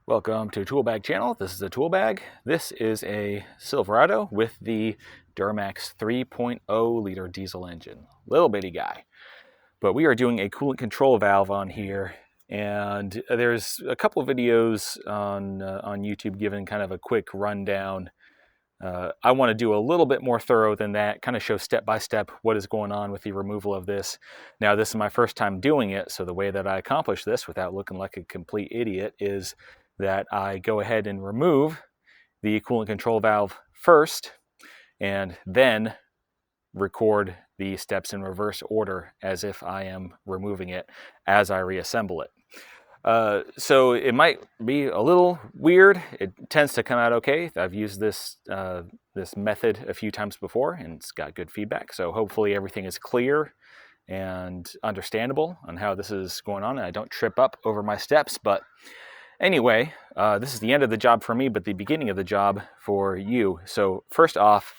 Welcome to Tool Bag Channel. This is a tool bag. This is a Silverado with the Duramax 3.0 liter diesel engine. Little bitty guy. But we are doing a coolant control valve on here, and there's a couple of videos on YouTube giving kind of a quick rundown. I want to do a little bit more thorough than that, kind of show step by step what is going on with the removal of this. Now, this is my first time doing it, so the way that I accomplish this without looking like a complete idiot is that I go ahead and remove the coolant control valve first, and then record the steps in reverse order as if I am removing it as I reassemble it. So it might be a little weird. It tends to come out okay. I've used this this method a few times before, and it's got good feedback. So hopefully everything is clear and understandable on how this is going on, and I don't trip up over my steps. But anyway, this is the end of the job for me, but the beginning of the job for you. So first off,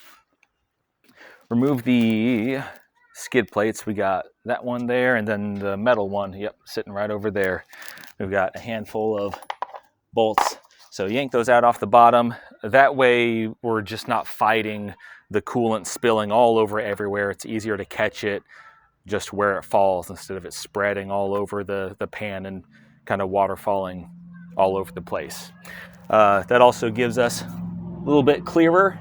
remove the skid plates. We got that one there, and then the metal one, yep, sitting right over there. We've got a handful of bolts. So yank those out off the bottom. That way we're just not fighting the coolant spilling all over everywhere. It's easier to catch it just where it falls instead of it spreading all over the pan and kind of water falling all over the place. That also gives us a little bit clearer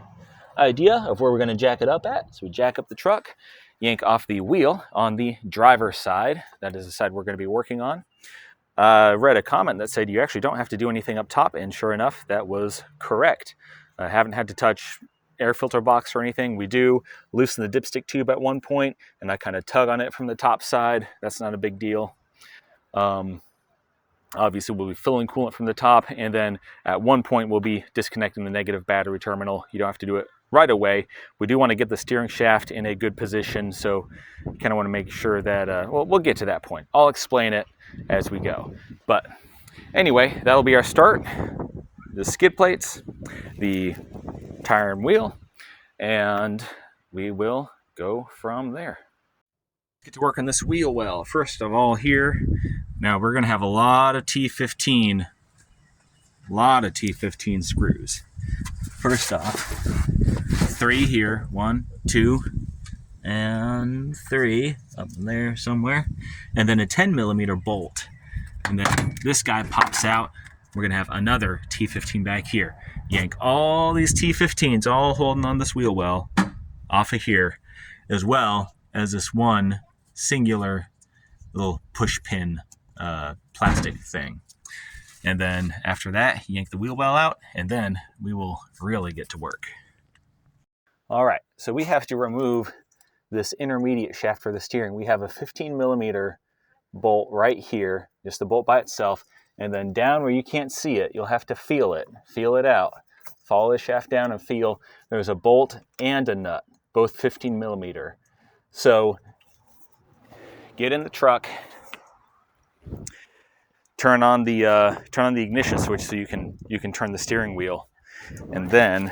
idea of where we're going to jack it up at. So we jack up the truck, yank off the wheel on the driver's side. That is the side we're going to be working on. I read a comment that said you actually don't have to do anything up top, and sure enough, that was correct. I haven't had to touch air filter box or anything. We do loosen the dipstick tube at one point, and I kind of tug on it from the top side. That's not a big deal. Obviously, we'll be filling coolant from the top, and then at one point we'll be disconnecting the negative battery terminal. You don't have to do it right away. We do want to get the steering shaft in a good position, so you kind of want to make sure that, well, we'll get to that point. I'll explain it as we go. But anyway, that'll be our start. The skid plates, the tire and wheel, and we will go from there. Get to work on this wheel well. First of all here, now we're going to have a lot of T15 screws. First off, 3 here, 1, 2, and 3 up in there somewhere, and then a 10mm bolt. And then this guy pops out. We're going to have another T15 back here. Yank all these T15s, all holding on this wheel well, off of here, as well as this one singular little push pin plastic thing. And then after that, yank the wheel well out, and then we will really get to work. All right, so we have to remove this intermediate shaft for the steering. We have a 15mm bolt right here, just the bolt by itself, and then down where you can't see it, you'll have to feel it out. Follow the shaft down and feel there's a bolt and a nut, both 15mm. So get in the truck, turn on the ignition switch so you can turn the steering wheel, and then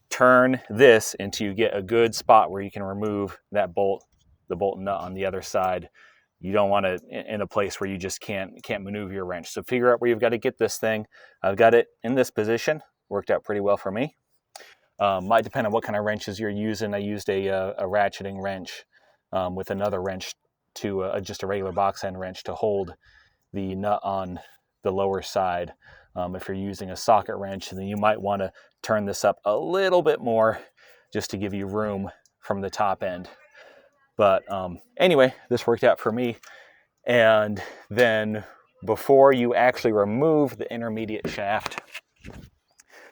turn this until you get a good spot where you can remove that bolt, the bolt and nut on the other side. You don't want it in a place where you just can't maneuver your wrench. So figure out where you've got to get this thing. I've got it in this position. Worked out pretty well for me. Might depend on what kind of wrenches you're using. I used a ratcheting wrench with another wrench to just a regular box end wrench to hold the nut on the lower side. If you're using a socket wrench, then you might want to turn this up a little bit more just to give you room from the top end. But anyway, this worked out for me. And then before you actually remove the intermediate shaft,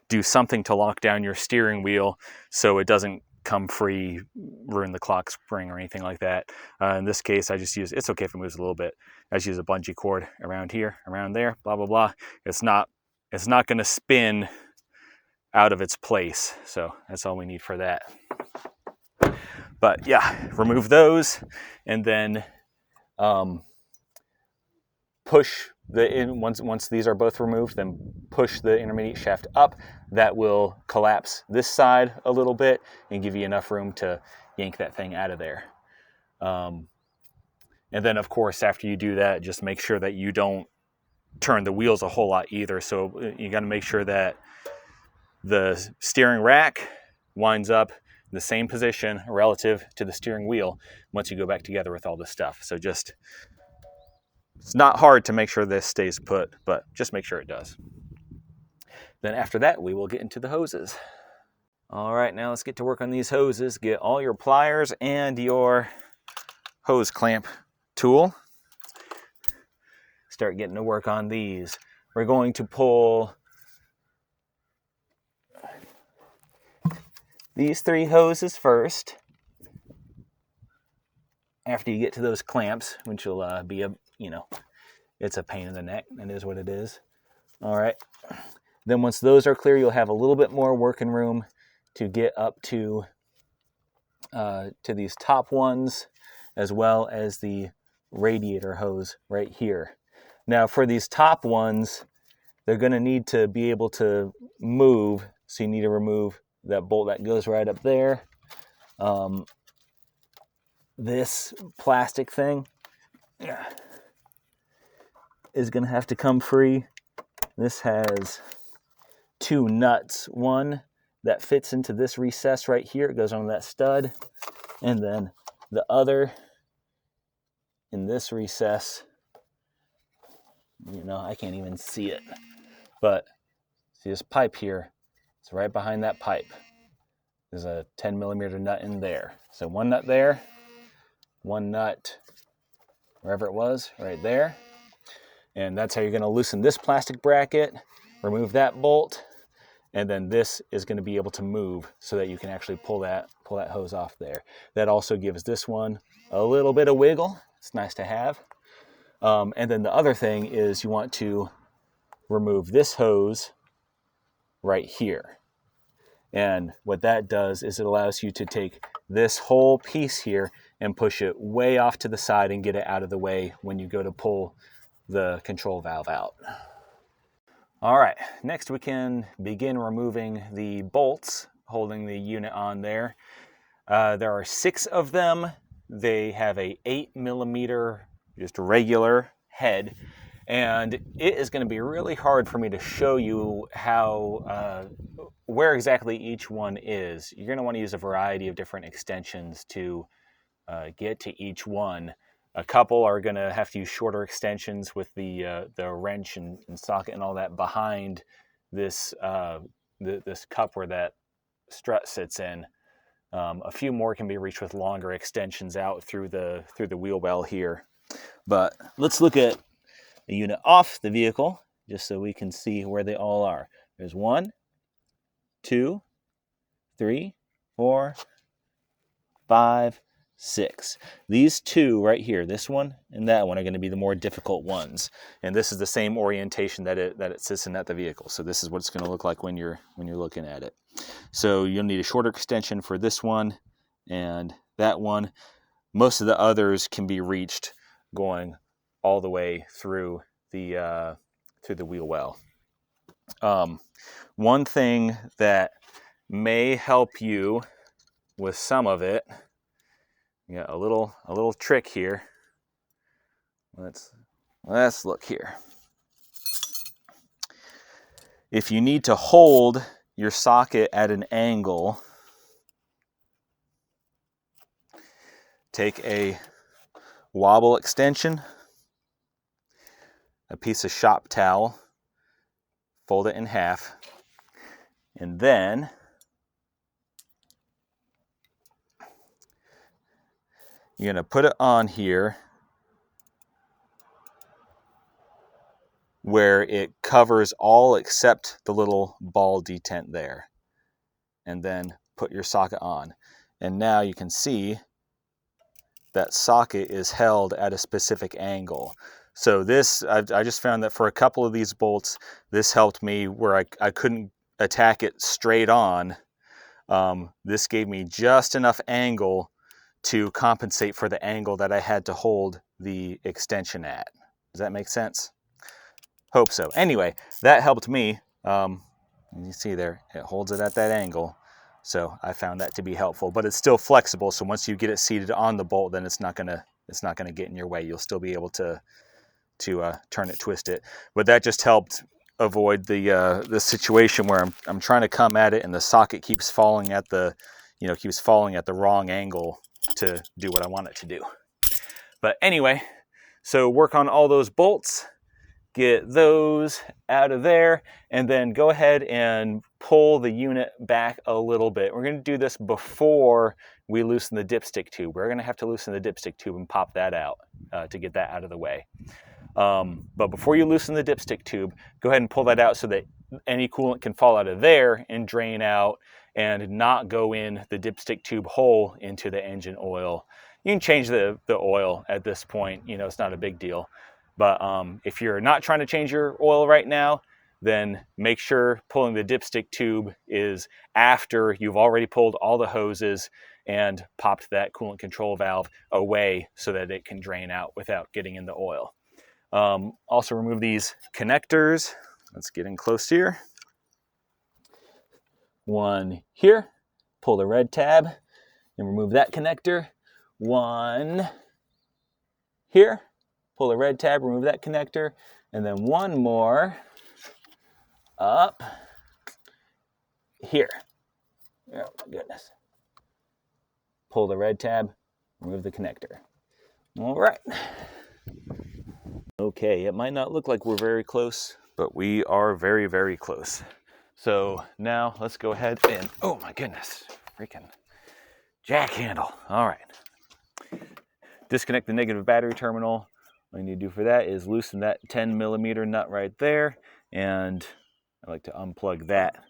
do something to lock down your steering wheel so it doesn't come free, ruin the clock spring or anything like that. In this case, I just use, it's okay if it moves a little bit. I just use a bungee cord around here, around there, blah, blah, blah. It's not going to spin out of its place. So that's all we need for that. But yeah, remove those, and then push once these are both removed, then push the intermediate shaft up. That will collapse this side a little bit and give you enough room to yank that thing out of there. And then, of course, after you do that, just make sure that you don't turn the wheels a whole lot either. So you got to make sure that the steering rack winds up in the same position relative to the steering wheel once you go back together with all this stuff. So just, it's not hard to make sure this stays put, but just make sure it does. Then after that, we will get into the hoses. All right, now let's get to work on these hoses. Get all your pliers and your hose clamp tool. Start getting to work on these. We're going to pull these 3 hoses first. After you get to those clamps, which will be a, it's a pain in the neck. It is what it is. All right. Then once those are clear, you'll have a little bit more working room to get up to these top ones, as well as the radiator hose right here. Now for these top ones, they're going to need to be able to move, so you need to remove that bolt that goes right up there. This plastic thing is going to have to come free. This has 2 nuts. One that fits into this recess right here. It goes on that stud. And then the other in this recess. I can't even see it. But see this pipe here? It's right behind that pipe. There's a 10 millimeter nut in there. So 1 nut there, 1 nut wherever it was, right there. And that's how you're going to loosen this plastic bracket, remove that bolt, and then this is going to be able to move so that you can actually pull that hose off there. That also gives this one a little bit of wiggle. It's nice to have. And then the other thing is you want to remove this hose right here. And what that does is it allows you to take this whole piece here and push it way off to the side and get it out of the way when you go to pull the control valve out. All right, next we can begin removing the bolts holding the unit on there. There are 6 of them. They have a 8 millimeter, just regular head. And it is going to be really hard for me to show you how, where exactly each one is. You're going to want to use a variety of different extensions to get to each one. A couple are going to have to use shorter extensions with the wrench and socket and all that behind this this cup where that strut sits in. A few more can be reached with longer extensions out through the wheel well here. But let's look at the unit off the vehicle just so we can see where they all are. There's 1, 2, 3, 4, 5, 6. These 2 right here, this one and that one, are going to be the more difficult ones. And this is the same orientation that it sits in at the vehicle. So this is what it's going to look like when you're looking at it. So you'll need a shorter extension for this one and that one. Most of the others can be reached going all the way through the wheel well. One thing that may help you with some of it, you got a little trick here. Let's look here. If you need to hold your socket at an angle, take a wobble extension, a piece of shop towel, fold it in half, and then you're going to put it on here where it covers all except the little ball detent there. And then put your socket on. And now you can see that socket is held at a specific angle. So this, I just found that for a couple of these bolts, this helped me where I couldn't attack it straight on. This gave me just enough angle to compensate for the angle that I had to hold the extension at. Does that make sense? Hope so. Anyway, that helped me. You see there, it holds it at that angle. So I found that to be helpful, but it's still flexible. So once you get it seated on the bolt, then it's not gonna get in your way. You'll still be able to to turn it, twist it. But that just helped avoid the situation where I'm trying to come at it and the socket keeps falling at the wrong angle to do what I want it to do. But anyway, so work on all those bolts, get those out of there, and then go ahead and pull the unit back a little bit. We're going to do this before we loosen the dipstick tube. We're going to have to loosen the dipstick tube and pop that out to get that out of the way. But before you loosen the dipstick tube, go ahead and pull that out so that any coolant can fall out of there and drain out and not go in the dipstick tube hole into the engine oil. You can change the oil at this point, you know, it's not a big deal. But if you're not trying to change your oil right now, then make sure pulling the dipstick tube is after you've already pulled all the hoses and popped that coolant control valve away so that it can drain out without getting in the oil. Also remove these connectors. Let's get in close here. One here, pull the red tab and remove that connector. One here, pull the red tab, remove that connector, and then one more up here. Oh my goodness. Pull the red tab, remove the connector. All right. Okay, it might not look like we're very close, but we are very, very close. So now let's go ahead and, oh my goodness, freaking jack handle. All right. Disconnect the negative battery terminal. What you need to do for that is loosen that 10mm nut right there, and I like to unplug that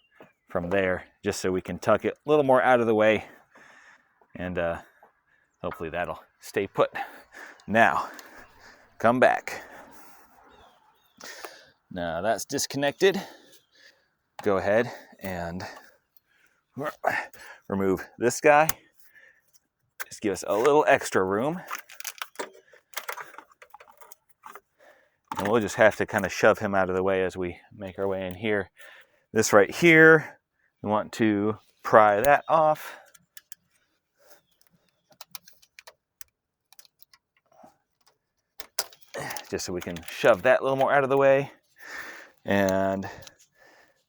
from there just so we can tuck it a little more out of the way, and hopefully that'll stay put. Now, come back. Now that's disconnected. Go ahead and remove this guy. Just give us a little extra room. And we'll just have to kind of shove him out of the way as we make our way in here. This right here, we want to pry that off. Just so we can shove that a little more out of the way. And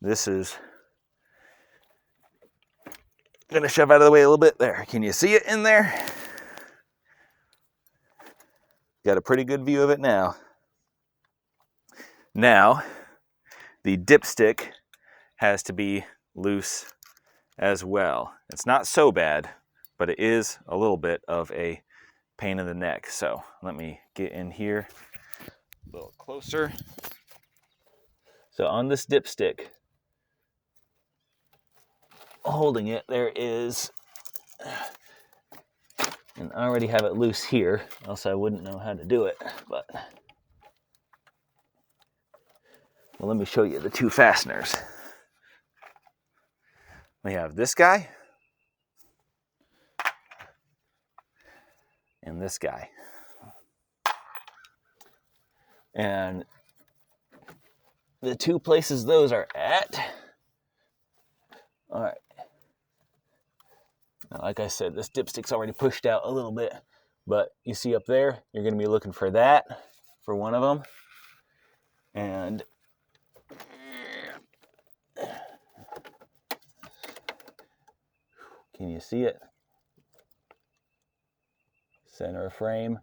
this is gonna shove out of the way a little bit there. Can you see it in there? Got a pretty good view of it now. Now, the dipstick has to be loose as well. It's not so bad, but it is a little bit of a pain in the neck. So let me get in here a little closer. So on this dipstick, holding it, there is, and I already have it loose here, else I wouldn't know how to do it, but well, let me show you the two fasteners. We have this guy and this guy. And the two places those are at, all right. Now, like I said, this dipstick's already pushed out a little bit, but you see up there, you're gonna be looking for that, for one of them. And can you see it? Center of frame,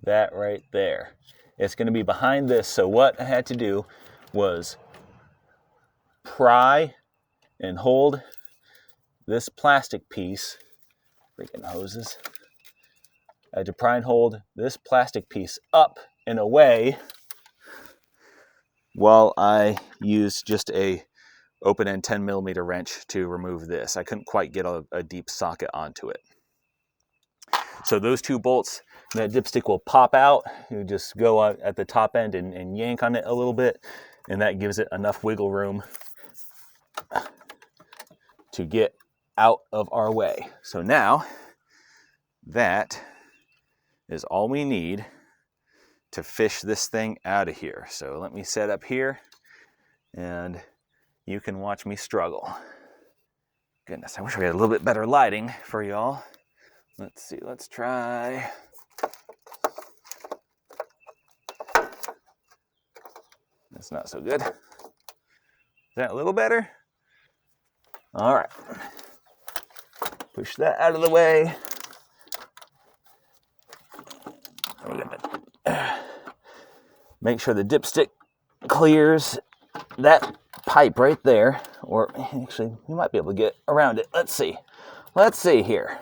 that right there. It's gonna be behind this, so what I had to do was pry and hold this plastic piece, freaking hoses. I had to pry and hold this plastic piece up and away while I used just a open end 10mm wrench to remove this. I couldn't quite get a deep socket onto it. So those two bolts, that dipstick will pop out. You just go out at the top end and yank on it a little bit, and that gives it enough wiggle room to get out of our way. So now that is all we need to fish this thing out of here. So let me set up here and you can watch me struggle. Goodness, I wish we had a little bit better lighting for y'all. Let's see, let's try. That's not so good. Is that a little better? All right. Push that out of the way. Make sure the dipstick clears that pipe right there, or actually we might be able to get around it. Let's see here.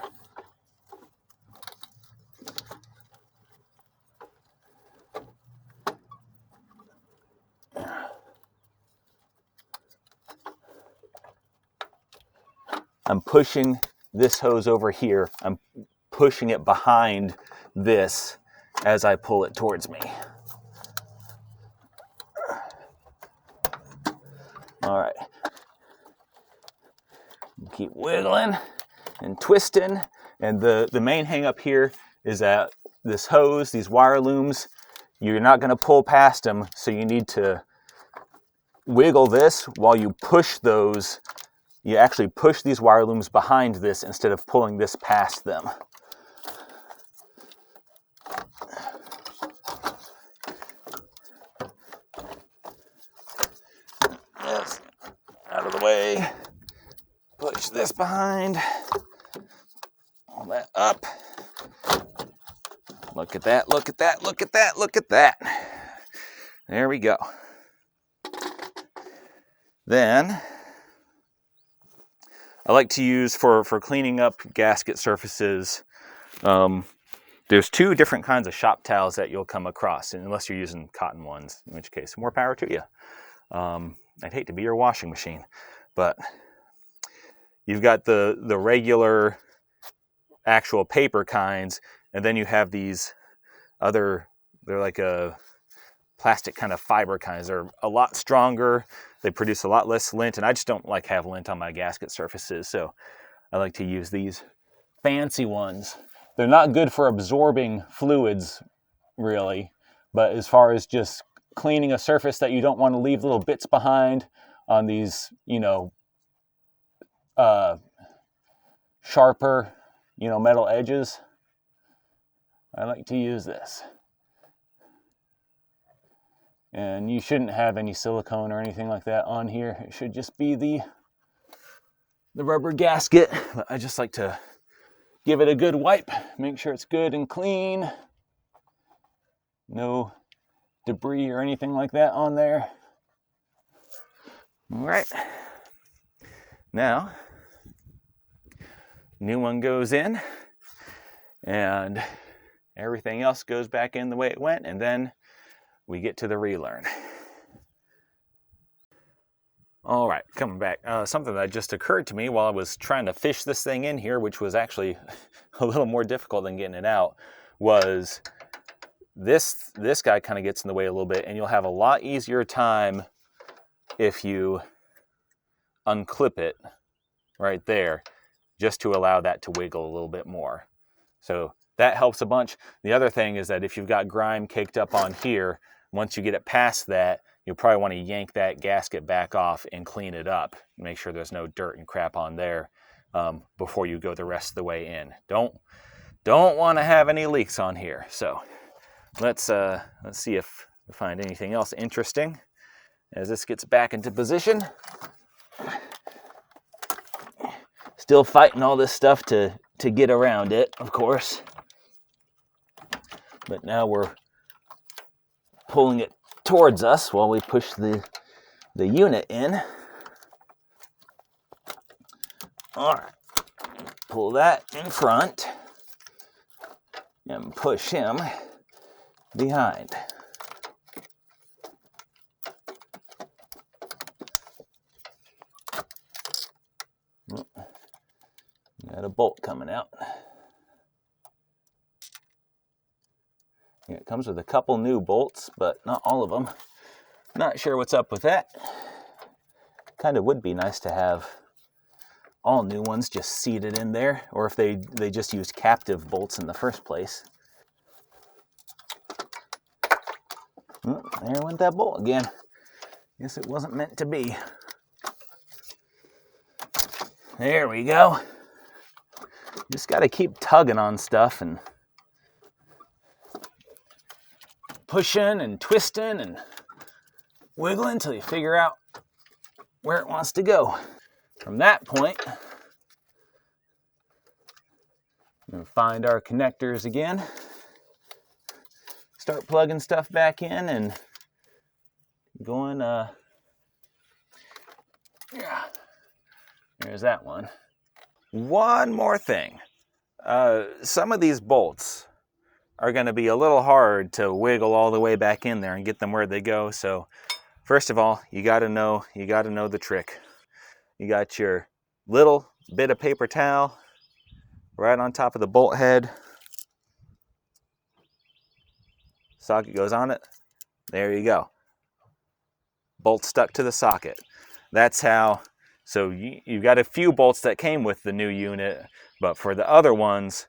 I'm pushing this hose over here. I'm pushing it behind this as I pull it towards me. All right. Keep wiggling and twisting. And the main hang up here is that this hose, these wire looms, you're not going to pull past them, so you need to wiggle this while you push those. You actually push these wire looms behind this instead of pulling this past them. Yes, out of the way. Push this behind. All that up. Look at that, look at that, look at that, look at that. There we go. Then I like to use for cleaning up gasket surfaces, there's two different kinds of shop towels that you'll come across, unless you're using cotton ones, in which case more power to you. I'd hate to be your washing machine, but you've got the regular actual paper kinds, and then you have these other, they're like a plastic kind of fiber kinds. They're a lot stronger. They produce a lot less lint, and I just don't like have lint on my gasket surfaces, so I like to use these fancy ones. They're not good for absorbing fluids, really, but as far as just cleaning a surface that you don't want to leave little bits behind on these, you know, sharper, you know, metal edges, I like to use this. And you shouldn't have any silicone or anything like that on here. It should just be the rubber gasket. But I just like to give it a good wipe, make sure it's good and clean. No debris or anything like that on there. All right. Now, new one goes in and everything else goes back in the way it went, and then we get to the relearn. All right, coming back. Something that just occurred to me while I was trying to fish this thing in here, which was actually a little more difficult than getting it out, was this guy kind of gets in the way a little bit, and you'll have a lot easier time if you unclip it right there, just to allow that to wiggle a little bit more. So that helps a bunch. The other thing is that if you've got grime caked up on here, once you get it past that, you'll probably want to yank that gasket back off and clean it up. Make sure there's no dirt and crap on there before you go the rest of the way in. Don't want to have any leaks on here. So let's see if we find anything else interesting as this gets back into position. Still fighting all this stuff to get around it, of course. But now we're pulling it towards us while we push the unit in. All right, pull that in front and push him behind. Got a bolt coming out. Yeah, it comes with a couple new bolts, but not all of them. Not sure what's up with that. Kind of would be nice to have all new ones just seated in there, or if they just use captive bolts in the first place. Oh, there went that bolt again. Guess it wasn't meant to be. There we go. Just got to keep tugging on stuff and pushing and twisting and wiggle until you figure out where it wants to go. From that point, we're going to find our connectors again, start plugging stuff back in and going, yeah, there's that one. One more thing. Some of these bolts are going to be a little hard to wiggle all the way back in there and get them where they go. So first of all, you got to know the trick. You got your little bit of paper towel right on top of the bolt head. Socket goes on it. There you go. Bolt stuck to the socket. That's how. So you've got a few bolts that came with the new unit, but for the other ones,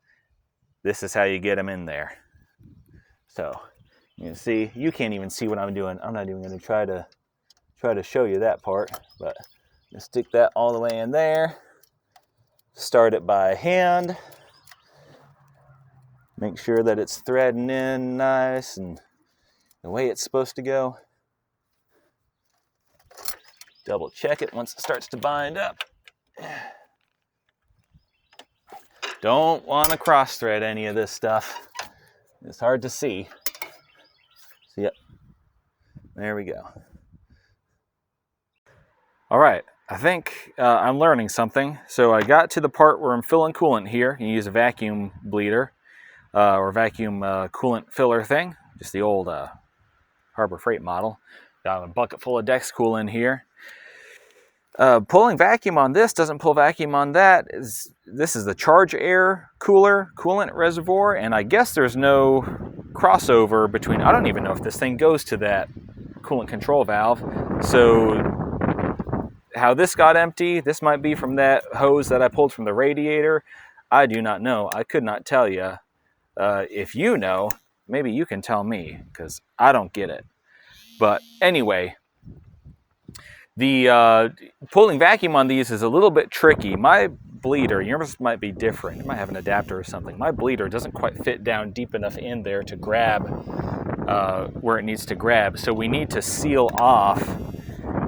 this is how you get them in there. So you can see, you can't even see what I'm doing. I'm not even going to try to show you that part, but just stick that all the way in there. Start it by hand. Make sure that it's threading in nice and the way it's supposed to go. Double check it once it starts to bind up. Don't want to cross thread any of this stuff. It's hard to see. So yep, there we go. All right, I think I'm learning something. So I got to the part where I'm filling coolant here. You use a vacuum bleeder or vacuum coolant filler thing, just the old Harbor Freight model. Got a bucket full of Dex Cool in here. Pulling vacuum on this doesn't pull vacuum on that. This is the charge air coolant reservoir, and I guess there's no crossover between. I don't even know if this thing goes to that coolant control valve. So how this got empty, this might be from that hose that I pulled from the radiator. I do not know. I could not tell you. If you know, maybe you can tell me, because I don't get it. But anyway, the pulling vacuum on these is a little bit tricky. My bleeder, yours might be different. It might have an adapter or something. My bleeder doesn't quite fit down deep enough in there to grab where it needs to grab. So we need to seal off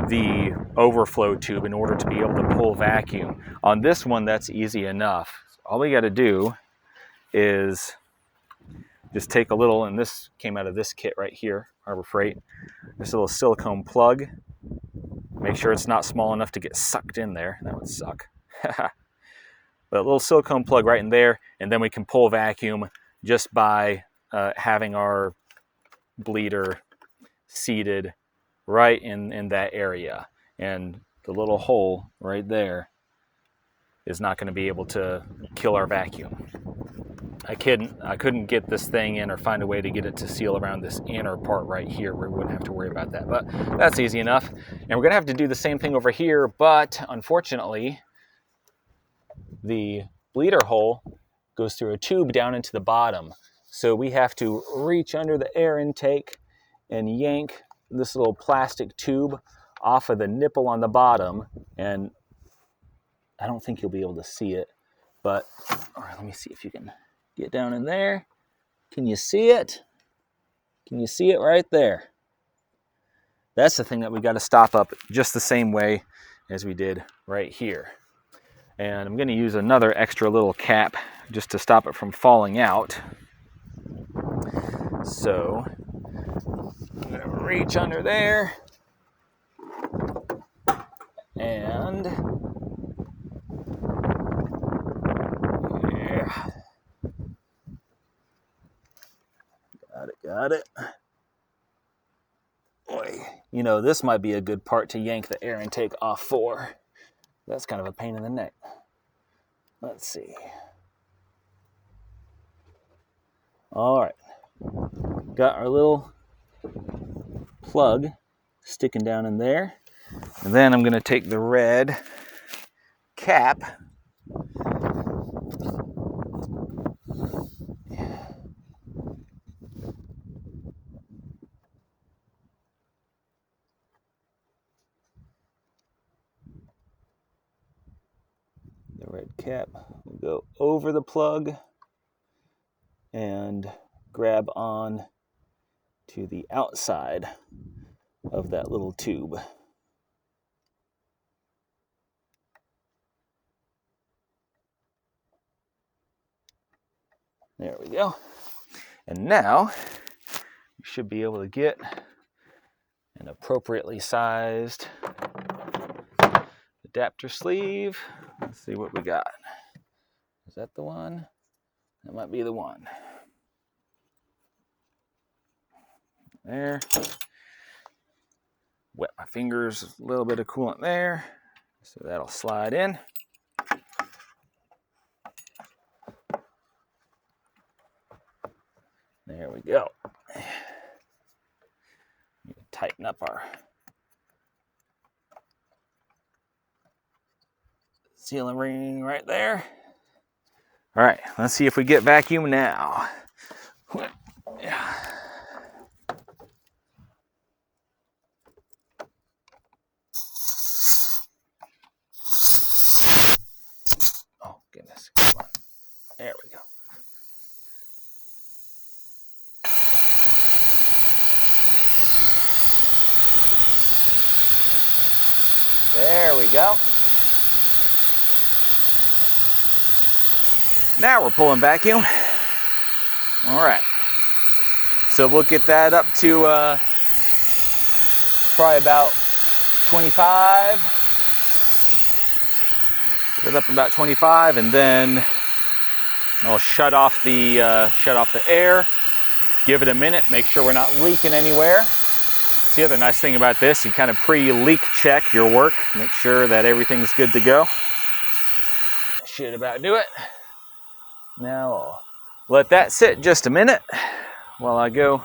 the overflow tube in order to be able to pull vacuum. On this one, that's easy enough. All we got to do is just take a little, and this came out of this kit right here, Harbor Freight. This little silicone plug. Make sure it's not small enough to get sucked in there. That would suck. But a little silicone plug right in there, and then we can pull vacuum just by having our bleeder seated right in that area. And the little hole right there is not going to be able to kill our vacuum. I couldn't get this thing in or find a way to get it to seal around this inner part right here where we wouldn't have to worry about that, but that's easy enough. And we're gonna have to do the same thing over here, but unfortunately, the bleeder hole goes through a tube down into the bottom. So we have to reach under the air intake and yank this little plastic tube off of the nipple on the bottom. And I don't think you'll be able to see it, but all right, let me see if you can get down in there. Can you see it? Can you see it right there? That's the thing that we got to stop up just the same way as we did right here. And I'm going to use another extra little cap just to stop it from falling out. So I'm going to reach under there and yeah. Got it. Boy, you know, this might be a good part to yank the air intake off for. That's kind of a pain in the neck. Let's see. All right. Got our little plug sticking down in there. And then I'm going to take the red cap will go over the plug and grab on to the outside of that little tube. There we go. And now you should be able to get an appropriately sized adapter sleeve. Let's see what we got. Is that the one? That might be the one. There. Wet my fingers, a little bit of coolant there. So that'll slide in. There we go. Tighten up our sealing ring right there. All right, let's see if we get vacuum now. Yeah. Oh, goodness. Come on. There we go. There we go. Now we're pulling vacuum. All right. So we'll get that up to probably about 25. Get it up about 25, and then I'll shut off the air. Give it a minute. Make sure we're not leaking anywhere. The other nice thing about this, you kind of pre-leak check your work. Make sure that everything's good to go. Should about do it. Now I'll let that sit just a minute while I go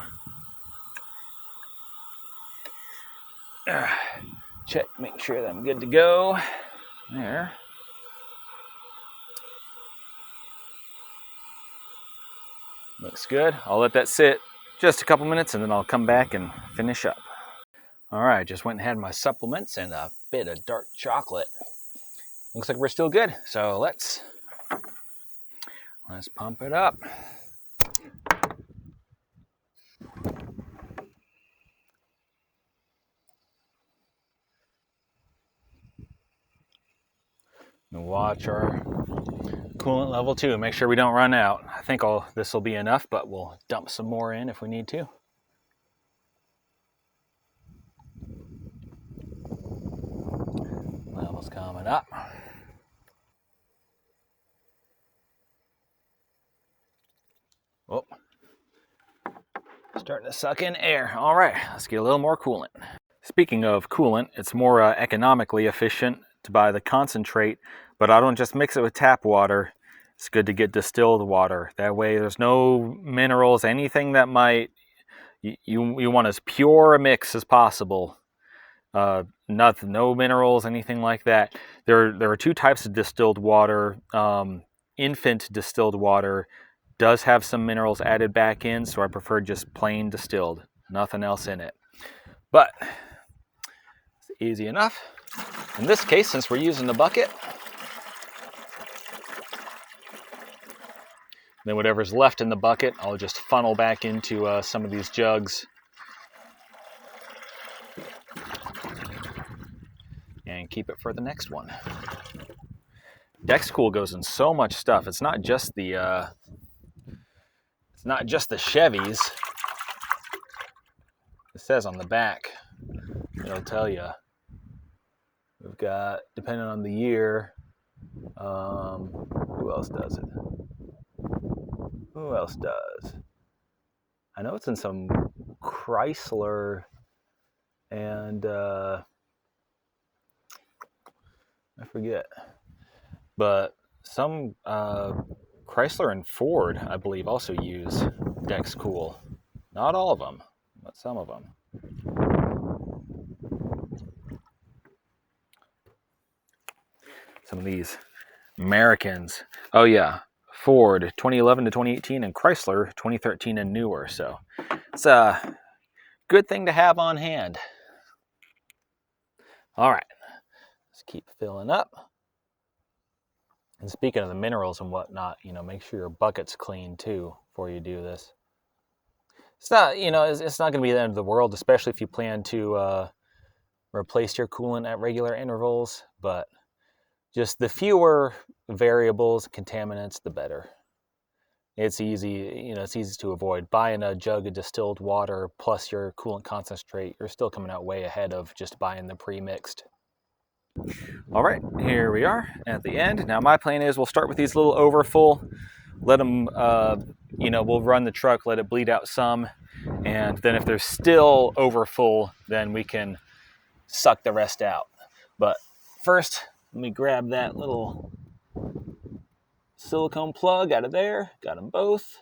check, make sure that I'm good to go. There. Looks good. I'll let that sit just a couple minutes and then I'll come back and finish up. All right, just went and had my supplements and a bit of dark chocolate. Looks like we're still good. So let's pump it up. And watch our coolant level too. Make sure we don't run out. I think this will be enough, but we'll dump some more in if we need to. Level's coming up. Oh, starting to suck in air. All right, let's get a little more coolant. Speaking of coolant, it's more economically efficient to buy the concentrate, but I don't just mix it with tap water. It's good to get distilled water. That way there's no minerals, anything that might, you want as pure a mix as possible. Nothing, no minerals, anything like that. There are two types of distilled water. Infant distilled water does have some minerals added back in, so I prefer just plain distilled, nothing else in it. But it's easy enough. In this case, since we're using the bucket, then whatever's left in the bucket, I'll just funnel back into some of these jugs and keep it for the next one. Dexcool goes in so much stuff. It's not just the Chevys. It says on the back, it'll tell you. We've got, depending on the year, who else does it? Who else does? I know it's in some Chrysler and I forget. But some Chrysler and Ford, I believe, also use Dexcool. Not all of them, but some of them. Some of these Americans. Oh yeah, Ford 2011 to 2018 and Chrysler 2013 and newer. So it's a good thing to have on hand. All right, let's keep filling up. And speaking of the minerals and whatnot, make sure your bucket's clean too before you do this. It's not, you know, it's not going to be the end of the world, especially if you plan to replace your coolant at regular intervals. But just the fewer variables, contaminants, the better. It's easy, you know, it's easy to avoid. Buying a jug of distilled water plus your coolant concentrate, you're still coming out way ahead of just buying the pre-mixed. All right, here we are at the end. Now my plan is we'll start with these little overfull, let them, you know, we'll run the truck, let it bleed out some, and then if they're still overfull, then we can suck the rest out. But first, let me grab that little silicone plug out of there. Got them both.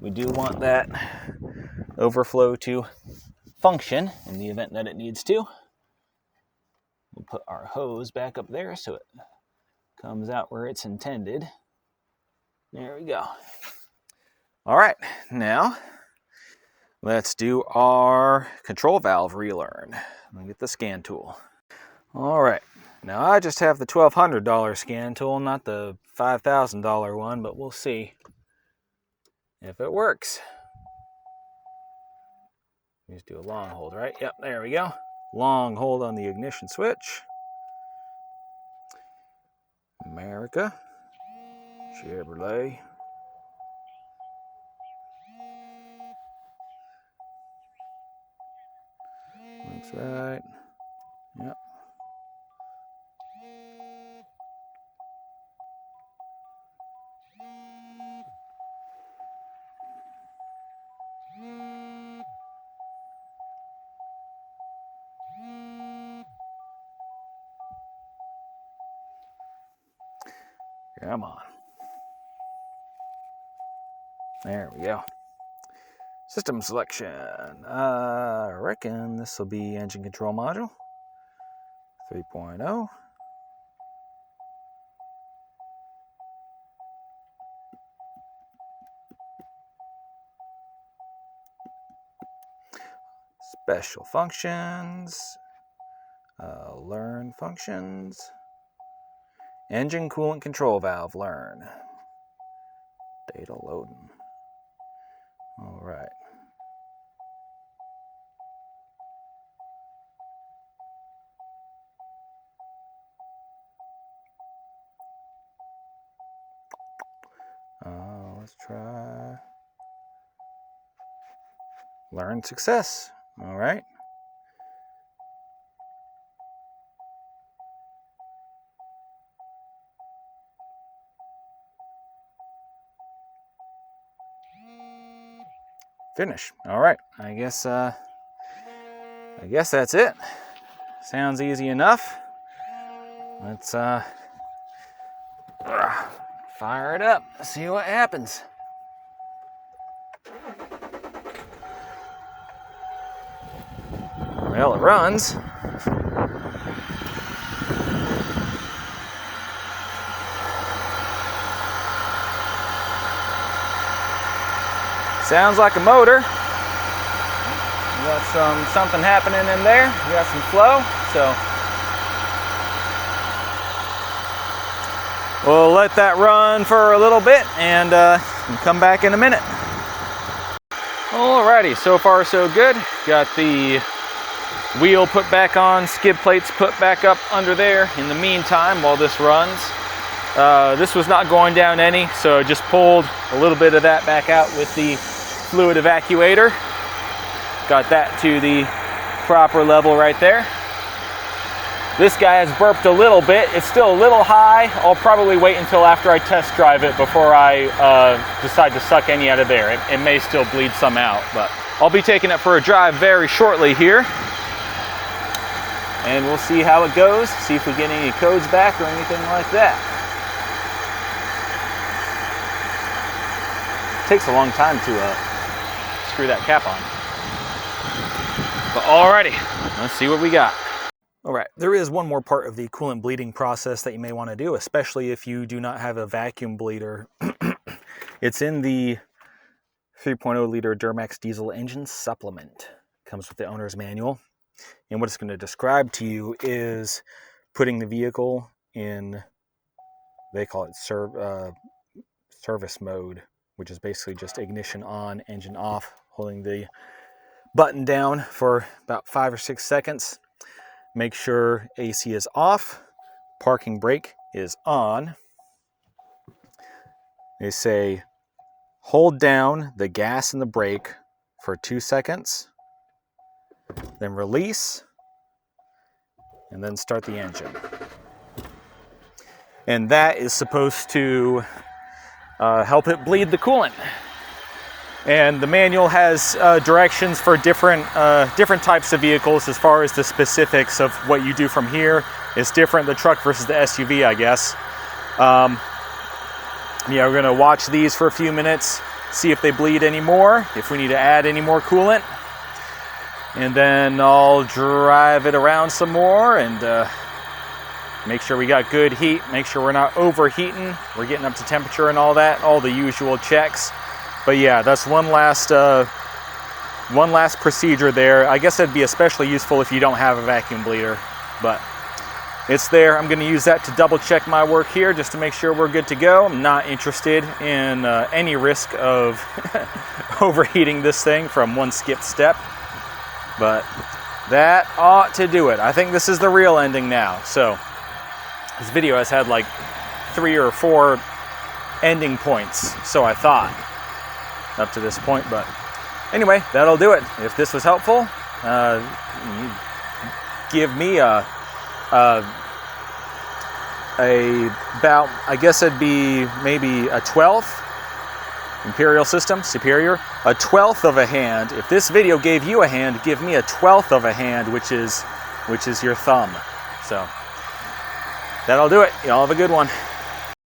We do want that overflow to function in the event that it needs to. We'll put our hose back up there so it comes out where it's intended. There we go. All right, now let's do our control valve relearn. Let me get the scan tool. All right, now I just have the $1,200 scan tool, not the $5,000 one, but we'll see if it works. Just do a long hold, right? Yep, there we go. Long hold on the ignition switch. America, Chevrolet. That's right. Yep. Come on. There we go. System selection. I reckon this will be engine control module 3.0. Special functions. Learn functions. Engine coolant control valve learn. Data loading. All right. Let's try learn success. All right. Finish. All right. I guess that's it. Sounds easy enough. Let's fire it up. See what happens. Well, it runs. Sounds like a motor. We got something happening in there. We got some flow, so we'll let that run for a little bit and come back in a minute. Alrighty, so far so good. Got the wheel put back on, skid plates put back up under there in the meantime while this runs. This was not going down any, so just pulled a little bit of that back out with the fluid evacuator. Got that to the proper level right there. This guy has burped a little bit. It's still a little high. I'll probably wait until after I test drive it before I decide to suck any out of there. It may still bleed some out, but I'll be taking it for a drive very shortly here. And we'll see how it goes, see if we get any codes back or anything like that. It takes a long time to screw that cap on. But alrighty, let's see what we got. All right, there is one more part of the coolant bleeding process that you may want to do, especially if you do not have a vacuum bleeder. It's in the 3.0 liter Duramax diesel engine supplement. Comes with the owner's manual. And what it's going to describe to you is putting the vehicle in, they call it service mode. which is basically just ignition on, engine off, holding the button down for about 5 or 6 seconds. Make sure AC is off, parking brake is on. They say hold down the gas and the brake for 2 seconds, then release, and then start the engine. And that is supposed to help it bleed the coolant. And the manual has directions for different types of vehicles as far as the specifics of what you do from here. It's different, the truck versus the SUV, I guess. Yeah, we're gonna watch these for a few minutes, see if they bleed anymore, if we need to add any more coolant. And then I'll drive it around some more and make sure we got good heat, make sure we're not overheating, we're getting up to temperature and all that, all the usual checks. But yeah, that's one last procedure there. I guess that'd be especially useful if you don't have a vacuum bleeder, but it's there. I'm gonna use that to double check my work here just to make sure we're good to go. I'm not interested in any risk of overheating this thing from one skipped step, but that ought to do it. I think this is the real ending now. So this video has had like 3 or 4 ending points, so I thought, up to this point. But anyway, that'll do it. If this was helpful, give me about, I guess it'd be maybe a 12th, Imperial System, Superior, a 12th of a hand. If this video gave you a hand, give me a 12th of a hand, which is your thumb. So that'll do it. Y'all have a good one.